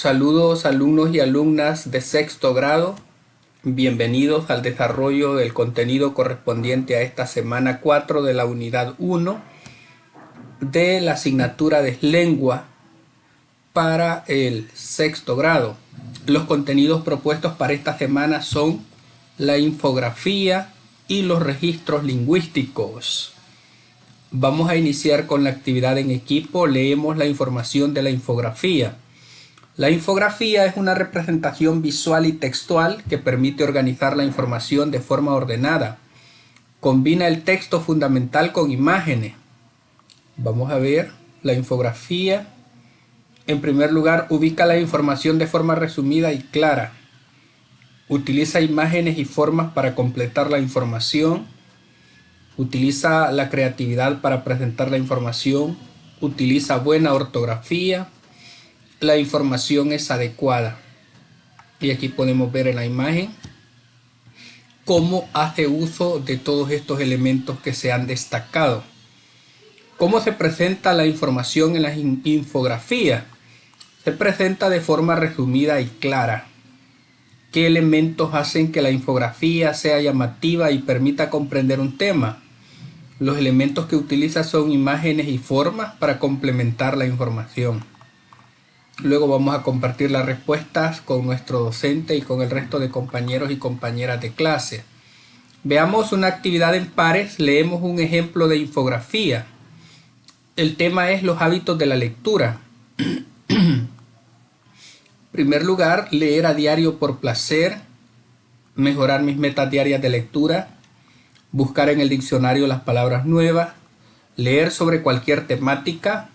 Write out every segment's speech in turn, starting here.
Saludos alumnos y alumnas de sexto grado, bienvenidos al desarrollo del contenido correspondiente a esta semana 4 de la unidad 1 de la asignatura de lengua para el sexto grado. Los contenidos propuestos para esta semana son la infografía y los registros lingüísticos. Vamos a iniciar con la actividad en equipo. Leemos la información de la infografía. La infografía es una representación visual y textual que permite organizar la información de forma ordenada. Combina el texto fundamental con imágenes. Vamos a ver la infografía. En primer lugar, ubica la información de forma resumida y clara. Utiliza imágenes y formas para completar la información. Utiliza la creatividad para presentar la información. Utiliza buena ortografía. La información es adecuada. Y aquí podemos ver en la imagen cómo hace uso de todos estos elementos que se han destacado. ¿Cómo se presenta la información en la infografía? Se presenta de forma resumida y clara. ¿Qué elementos hacen que la infografía sea llamativa y permita comprender un tema? Los elementos que utiliza son imágenes y formas para complementar la información. Luego vamos a compartir las respuestas con nuestro docente y con el resto de compañeros y compañeras de clase. Veamos una actividad en pares. Leemos un ejemplo de infografía. El tema es los hábitos de la lectura. En primer lugar, leer a diario por placer, mejorar mis metas diarias de lectura, buscar en el diccionario las palabras nuevas, leer sobre cualquier temática,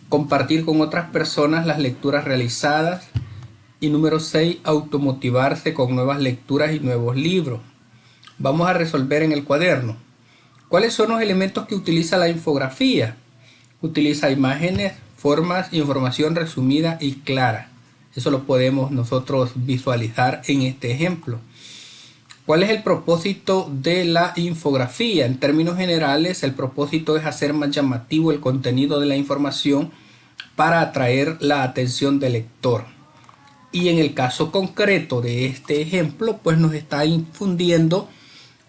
compartir con otras personas las lecturas realizadas y número 6, automotivarse con nuevas lecturas y nuevos libros. Vamos a resolver en el cuaderno. ¿Cuáles son los elementos que utiliza la infografía? Utiliza imágenes, formas, información resumida y clara. Eso lo podemos nosotros visualizar en este ejemplo. ¿Cuál es el propósito de la infografía? En términos generales, el propósito es hacer más llamativo el contenido de la información para atraer la atención del lector. Y en el caso concreto de este ejemplo, pues nos está infundiendo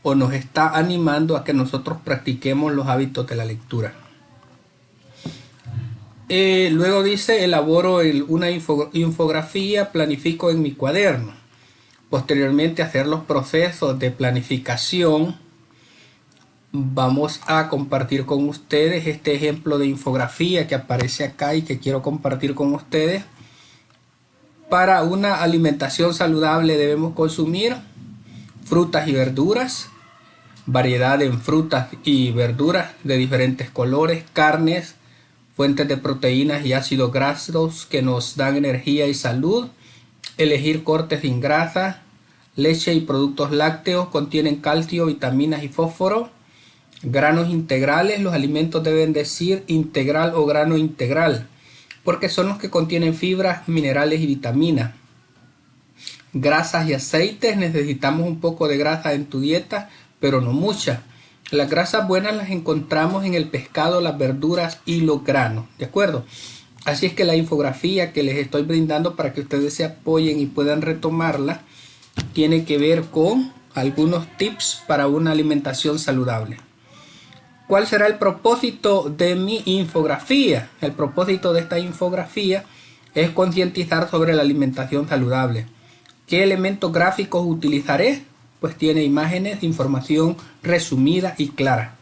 o nos está animando a que nosotros practiquemos los hábitos de la lectura. Luego dice, elaboro una infografía, planifico en mi cuaderno. Posteriormente, hacer los procesos de planificación. Vamos a compartir con ustedes este ejemplo de infografía que aparece acá y que quiero compartir con ustedes. Para una alimentación saludable debemos consumir frutas y verduras, variedad en frutas y verduras de diferentes colores, carnes, fuentes de proteínas y ácidos grasos que nos dan energía y salud. Elegir cortes sin grasa. Leche y productos lácteos contienen calcio, vitaminas y fósforo. Granos integrales. Los alimentos deben decir integral o grano integral, porque son los que contienen fibras, minerales y vitaminas. Grasas y aceites. Necesitamos un poco de grasa en tu dieta, pero no mucha. Las grasas buenas las encontramos en el pescado, las verduras y los granos, ¿de acuerdo? Así es que la infografía que les estoy brindando para que ustedes se apoyen y puedan retomarla tiene que ver con algunos tips para una alimentación saludable. ¿Cuál será el propósito de mi infografía? El propósito de esta infografía es concientizar sobre la alimentación saludable. ¿Qué elementos gráficos utilizaré? Pues tiene imágenes, información resumida y clara.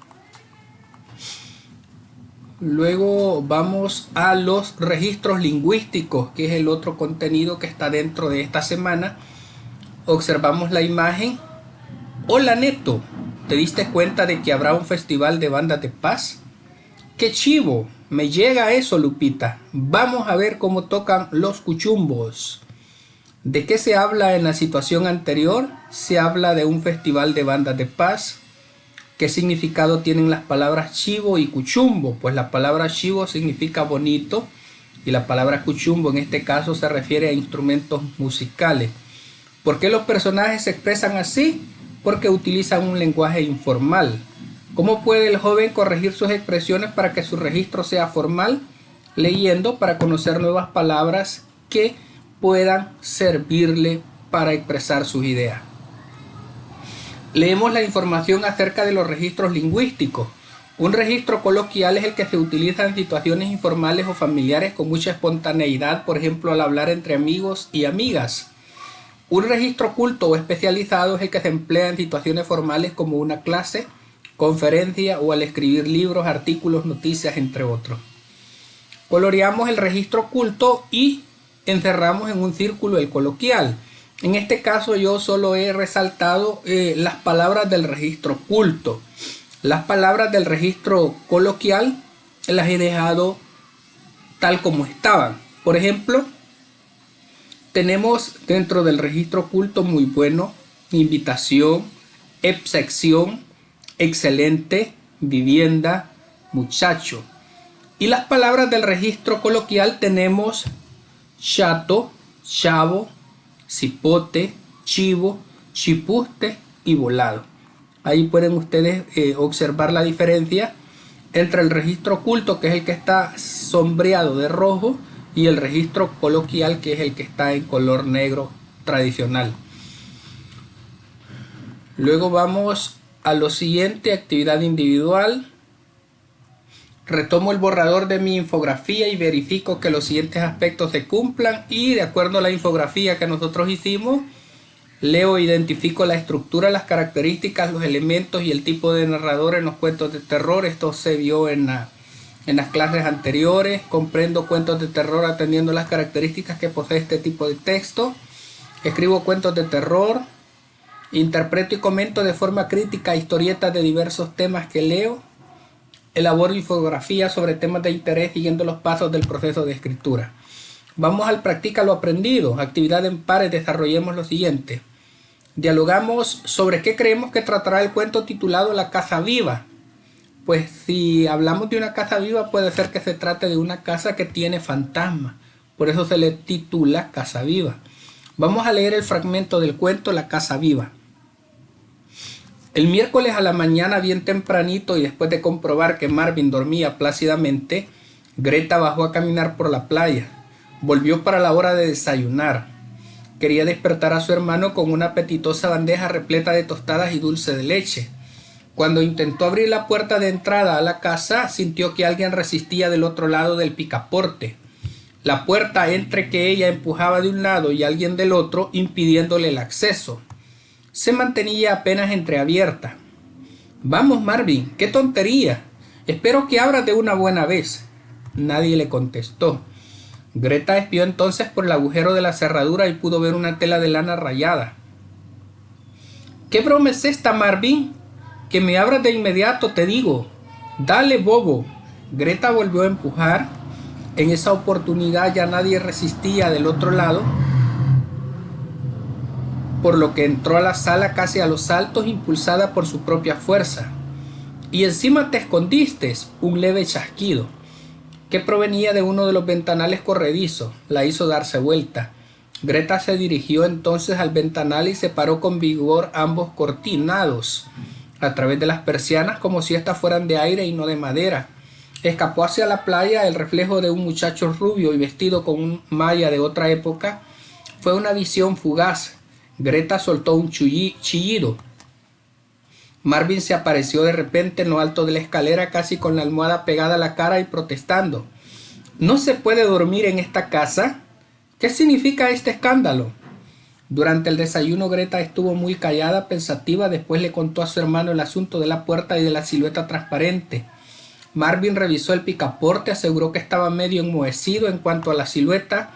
Luego vamos a los registros lingüísticos, que es el otro contenido que está dentro de esta semana. Observamos la imagen. Hola Neto, ¿te diste cuenta de que habrá un festival de bandas de paz? ¡Qué chivo! Me llega eso, Lupita. Vamos a ver cómo tocan los cuchumbos. ¿De qué se habla en la situación anterior? Se habla de un festival de bandas de paz. ¿Qué significado tienen las palabras chivo y cuchumbo? Pues la palabra chivo significa bonito y la palabra cuchumbo en este caso se refiere a instrumentos musicales. ¿Por qué los personajes se expresan así? Porque utilizan un lenguaje informal. ¿Cómo puede el joven corregir sus expresiones para que su registro sea formal? Leyendo para conocer nuevas palabras que puedan servirle para expresar sus ideas. Leemos la información acerca de los registros lingüísticos. Un registro coloquial es el que se utiliza en situaciones informales o familiares con mucha espontaneidad, por ejemplo, al hablar entre amigos y amigas. Un registro culto o especializado es el que se emplea en situaciones formales como una clase, conferencia o al escribir libros, artículos, noticias, entre otros. Coloreamos el registro culto y encerramos en un círculo el coloquial. En este caso yo solo he resaltado las palabras del registro culto. Las palabras del registro coloquial las he dejado tal como estaban. Por ejemplo, tenemos dentro del registro culto muy bueno, invitación, excepción, excelente, vivienda, muchacho. Y las palabras del registro coloquial tenemos chato, chavo, cipote, chivo, chipuste y volado. Ahí pueden ustedes observar la diferencia entre el registro culto, que es el que está sombreado de rojo, y el registro coloquial, que es el que está en color negro tradicional. Luego vamos a lo siguiente, actividad individual. Retomo el borrador de mi infografía y verifico que los siguientes aspectos se cumplan, y de acuerdo a la infografía que nosotros hicimos, leo e identifico la estructura, las características, los elementos y el tipo de narrador en los cuentos de terror. Esto se vio en las clases anteriores. Comprendo cuentos de terror atendiendo las características que posee este tipo de texto. Escribo cuentos de terror. Interpreto y comento de forma crítica historietas de diversos temas que leo. Elaboro infografías sobre temas de interés siguiendo los pasos del proceso de escritura. Vamos al practica lo aprendido. Actividad en pares. Desarrollemos lo siguiente. Dialogamos sobre qué creemos que tratará el cuento titulado La Casa Viva. Pues si hablamos de una casa viva, puede ser que se trate de una casa que tiene fantasma. Por eso se le titula Casa Viva. Vamos a leer el fragmento del cuento La Casa Viva. El miércoles a la mañana, bien tempranito, y después de comprobar que Marvin dormía plácidamente, Greta bajó a caminar por la playa. Volvió para la hora de desayunar. Quería despertar a su hermano con una apetitosa bandeja repleta de tostadas y dulce de leche. Cuando intentó abrir la puerta de entrada a la casa, sintió que alguien resistía del otro lado del picaporte. La puerta, entre que ella empujaba de un lado y alguien del otro, impidiéndole el acceso, se mantenía apenas entreabierta. «Vamos, Marvin, qué tontería. Espero que abras de una buena vez». Nadie le contestó. Greta espió entonces por el agujero de la cerradura y pudo ver una tela de lana rayada. «¿Qué broma es esta, Marvin? Que me abras de inmediato, te digo. Dale, bobo». Greta volvió a empujar. En esa oportunidad ya nadie resistía del otro lado, por lo que entró a la sala casi a los saltos, impulsada por su propia fuerza. «Y encima te escondiste». Un leve chasquido, que provenía de uno de los ventanales corredizos, la hizo darse vuelta. Greta se dirigió entonces al ventanal y separó con vigor ambos cortinados a través de las persianas, como si éstas fueran de aire y no de madera. Escapó hacia la playa el reflejo de un muchacho rubio y vestido con un malla de otra época. Fue una visión fugaz. Greta soltó un chillido. Marvin se apareció de repente en lo alto de la escalera, casi con la almohada pegada a la cara y protestando. «¿No se puede dormir en esta casa? ¿Qué significa este escándalo?» Durante el desayuno Greta estuvo muy callada, pensativa. Después le contó a su hermano el asunto de la puerta y de la silueta transparente. Marvin revisó el picaporte, aseguró que estaba medio enmohecido en cuanto a la silueta.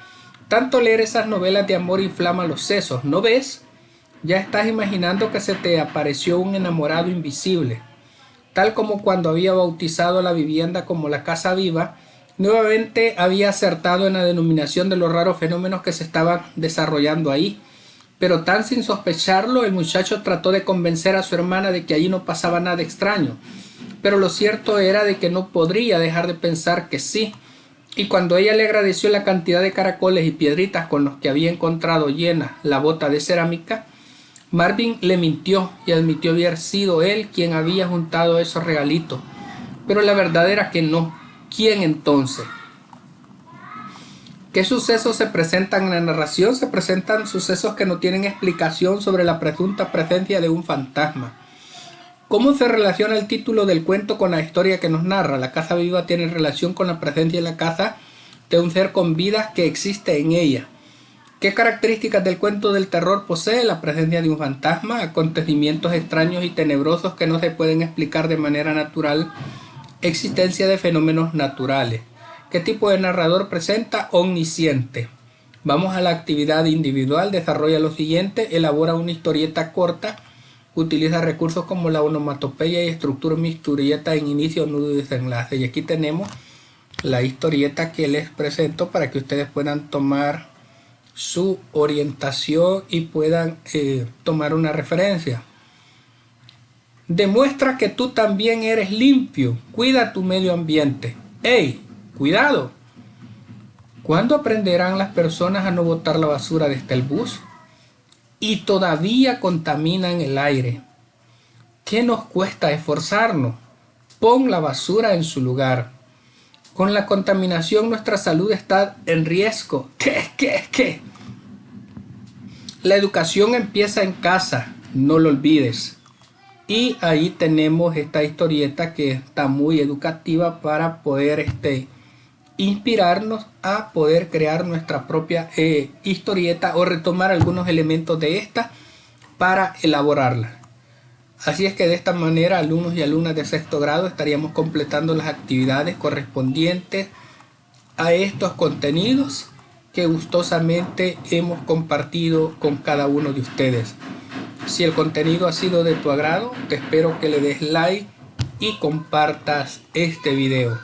Tanto leer esas novelas de amor inflama los sesos, ¿no ves? Ya estás imaginando que se te apareció un enamorado invisible. Tal como cuando había bautizado la vivienda como la Casa Viva, nuevamente había acertado en la denominación de los raros fenómenos que se estaban desarrollando ahí. Pero tan sin sospecharlo, el muchacho trató de convencer a su hermana de que allí no pasaba nada extraño. Pero lo cierto era de que no podría dejar de pensar que sí. Y cuando ella le agradeció la cantidad de caracoles y piedritas con los que había encontrado llena la bota de cerámica, Marvin le mintió y admitió haber sido él quien había juntado esos regalitos. Pero la verdad era que no. ¿Quién entonces? ¿Qué sucesos se presentan en la narración? Se presentan sucesos que no tienen explicación sobre la presunta presencia de un fantasma. ¿Cómo se relaciona el título del cuento con la historia que nos narra? La casa viva tiene relación con la presencia en la casa de un ser con vida que existe en ella. ¿Qué características del cuento del terror posee? La presencia de un fantasma, acontecimientos extraños y tenebrosos que no se pueden explicar de manera natural, existencia de fenómenos naturales. ¿Qué tipo de narrador presenta? Omnisciente. Vamos a la actividad individual, desarrolla lo siguiente, elabora una historieta corta, utiliza recursos como la onomatopeya y estructura una historieta en inicio, nudo y desenlace. Y aquí tenemos la historieta que les presento para que ustedes puedan tomar su orientación y puedan tomar una referencia. Demuestra que tú también eres limpio, cuida tu medio ambiente. ¡Ey! ¡Cuidado! ¿Cuándo aprenderán las personas a no botar la basura desde el bus? Y todavía contaminan el aire. ¿Qué nos cuesta esforzarnos? Pon la basura en su lugar. Con la contaminación nuestra salud está en riesgo. ¿Qué? La educación empieza en casa, no lo olvides. Y ahí tenemos esta historieta que está muy educativa para poder inspirarnos a poder crear nuestra propia historieta o retomar algunos elementos de esta para elaborarla. Así es que de esta manera alumnos y alumnas de sexto grado estaríamos completando las actividades correspondientes a estos contenidos que gustosamente hemos compartido con cada uno de ustedes. Si el contenido ha sido de tu agrado, te espero que le des like y compartas este video.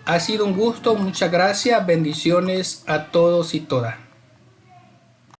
Ha sido un gusto, muchas gracias, bendiciones a todos y todas.